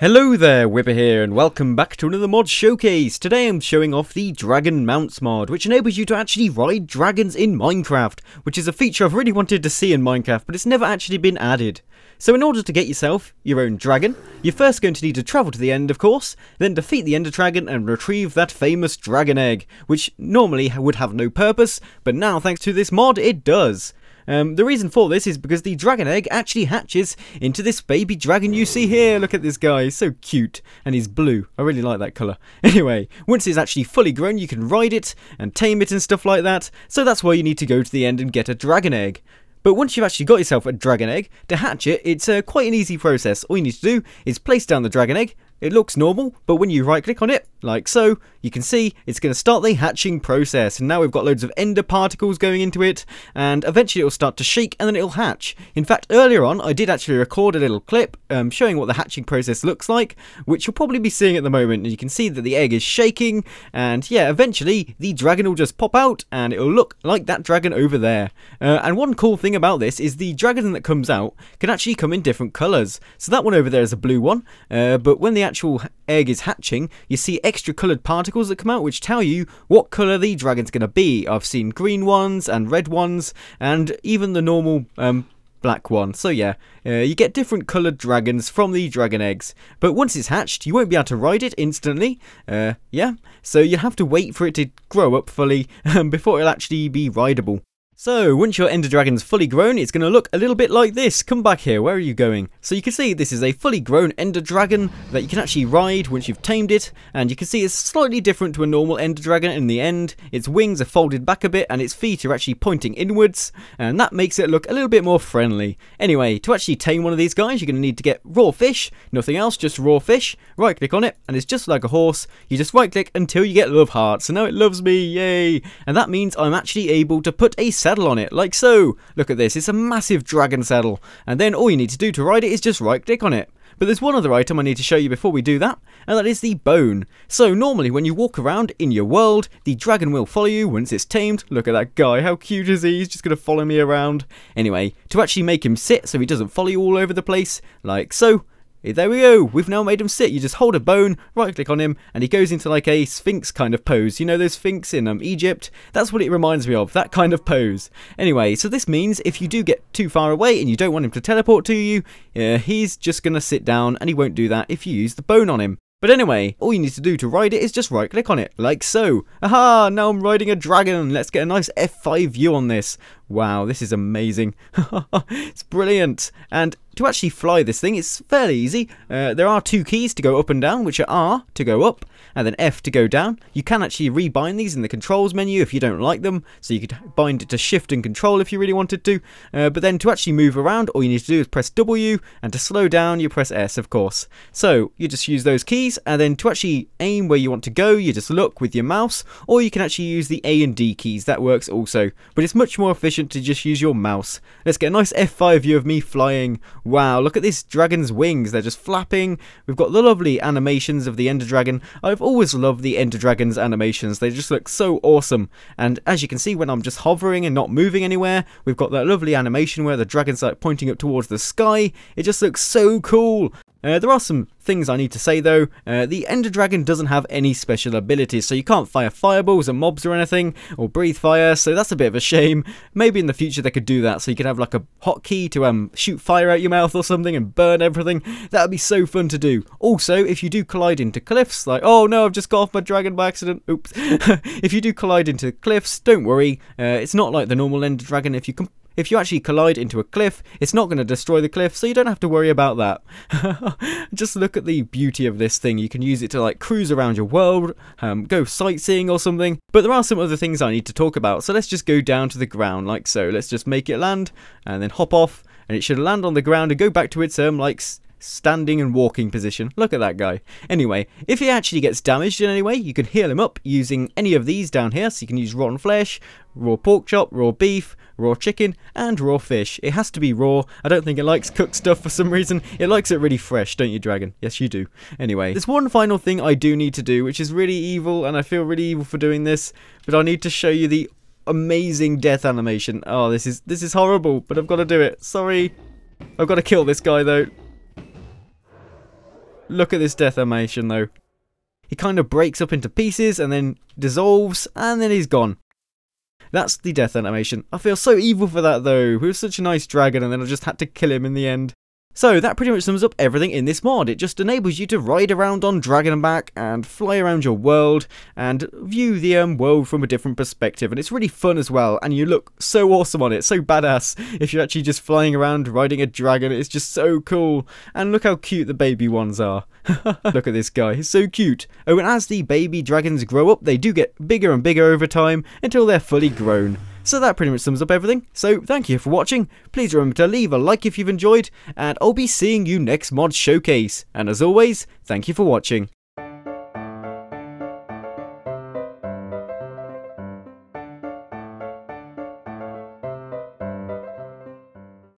Hello there, Whipper here, and welcome back to another mod showcase. Today I'm showing off the Dragon Mounts mod, which enables you to actually ride dragons in Minecraft, which is a feature I've really wanted to see in Minecraft, but it's never actually been added. So in order to get yourself your own dragon, you're first going to need to travel to the end, of course, then defeat the Ender Dragon and retrieve that famous dragon egg, which normally would have no purpose, but now thanks to this mod it does. The reason for this is because the dragon egg actually hatches into this baby dragon you see here. Look at this guy, he's so cute, and he's blue. I really like that colour. Anyway, once it's actually fully grown, you can ride it and tame it and stuff like that, so that's why you need to go to the end and get a dragon egg. But once you've actually got yourself a dragon egg, to hatch it, it's quite an easy process. All you need to do is place down the dragon egg. It looks normal, but when you right click on it, like so, you can see it's going to start the hatching process. And now we've got loads of ender particles going into it, and eventually it'll start to shake and then it'll hatch. In fact, earlier on, I did actually record a little clip showing what the hatching process looks like, which you'll probably be seeing at the moment. And you can see that the egg is shaking, and yeah, eventually the dragon will just pop out and it'll look like that dragon over there. And one cool thing about this is the dragon that comes out can actually come in different colours. So that one over there is a blue one, but when the actual egg is hatching, you see extra coloured particles that come out which tell you what colour the dragon's going to be. I've seen green ones and red ones and even the normal black one. So yeah, you get different coloured dragons from the dragon eggs. But once it's hatched, you won't be able to ride it instantly. Yeah, so you have to wait for it to grow up fully before it'll actually be rideable. So, once your Ender Dragon's fully grown, it's going to look a little bit like this. Come back here, where are you going? So you can see this is a fully grown Ender Dragon that you can actually ride once you've tamed it, and you can see it's slightly different to a normal Ender Dragon in the end. Its wings are folded back a bit, and its feet are actually pointing inwards, and that makes it look a little bit more friendly. Anyway, to actually tame one of these guys, you're going to need to get raw fish, nothing else, just raw fish. Right click on it, and it's just like a horse. You just right click until you get love hearts, and now it loves me, yay! And that means I'm actually able to put a saddle on it, like so. Look at this, it's a massive dragon saddle, and then all you need to do to ride it is just right click on it. But there's one other item I need to show you before we do that, and that is the bone. So normally when you walk around in your world, the dragon will follow you once it's tamed. Look at that guy, how cute is he? He's just going to follow me around. Anyway, to actually make him sit so he doesn't follow you all over the place, like so. There we go, we've now made him sit. You just hold a bone, right click on him, and he goes into like a sphinx kind of pose. You know those sphinx in Egypt? That's what it reminds me of, that kind of pose. Anyway, so this means if you do get too far away and you don't want him to teleport to you, he's just going to sit down, and he won't do that if you use the bone on him. But anyway, all you need to do to ride it is just right click on it, like so. Aha, now I'm riding a dragon. Let's get a nice F5 view on this. Wow, this is amazing. It's brilliant. And to actually fly this thing, it's fairly easy. There are two keys to go up and down, which are R to go up, and then F to go down. You can actually rebind these in the controls menu if you don't like them, so you could bind it to shift and control if you really wanted to. But then to actually move around, all you need to do is press W, and to slow down, you press S, of course. So you just use those keys, and then to actually aim where you want to go, you just look with your mouse, or you can actually use the A and D keys. That works also, but it's much more efficient to just use your mouse. Let's get a nice F5 view of me flying. Wow, look at this dragon's wings, they're just flapping. We've got the lovely animations of the Ender Dragon. I've always loved the Ender Dragon's animations, they just look so awesome. And as you can see, when I'm just hovering and not moving anywhere, we've got that lovely animation where the dragon's like pointing up towards the sky. It just looks so cool. There are some things I need to say though. The Ender Dragon doesn't have any special abilities, so you can't fire fireballs at mobs or anything, or breathe fire, so that's a bit of a shame. Maybe in the future they could do that, so you could have like a hotkey to shoot fire out your mouth or something and burn everything. That would be so fun to do. Also, if you do collide into cliffs, like, oh no, I've just got off my dragon by accident, oops. If you do collide into cliffs, don't worry, it's not like the normal Ender Dragon. If you actually collide into a cliff, it's not going to destroy the cliff, so you don't have to worry about that. Just look at the beauty of this thing. You can use it to like cruise around your world, go sightseeing or something. But there are some other things I need to talk about, so let's just go down to the ground like so. Let's just make it land and then hop off, and it should land on the ground and go back to its like standing and walking position. Look at that guy. Anyway, if he actually gets damaged in any way, you can heal him up using any of these down here. So you can use rotten flesh, raw pork chop, raw beef, raw chicken, and raw fish. It has to be raw. I don't think it likes cooked stuff for some reason. It likes it really fresh, don't you, dragon? Yes, you do. Anyway, there's one final thing I do need to do, which is really evil, and I feel really evil for doing this, but I need to show you the amazing death animation. Oh, this is horrible, but I've got to do it. Sorry. I've got to kill this guy, though. Look at this death animation though. He kind of breaks up into pieces and then dissolves and then he's gone. That's the death animation. I feel so evil for that though. He was such a nice dragon and then I just had to kill him in the end. So that pretty much sums up everything in this mod. It just enables you to ride around on Dragonback and fly around your world and view the world from a different perspective, and it's really fun as well, and you look so awesome on it, so badass if you're actually just flying around riding a dragon. It's just so cool, and look how cute the baby ones are. Look at this guy, he's so cute. Oh, and as the baby dragons grow up, they do get bigger and bigger over time until they're fully grown. So that pretty much sums up everything. So thank you for watching. Please remember to leave a like if you've enjoyed, and I'll be seeing you next mod showcase. And as always, thank you for watching.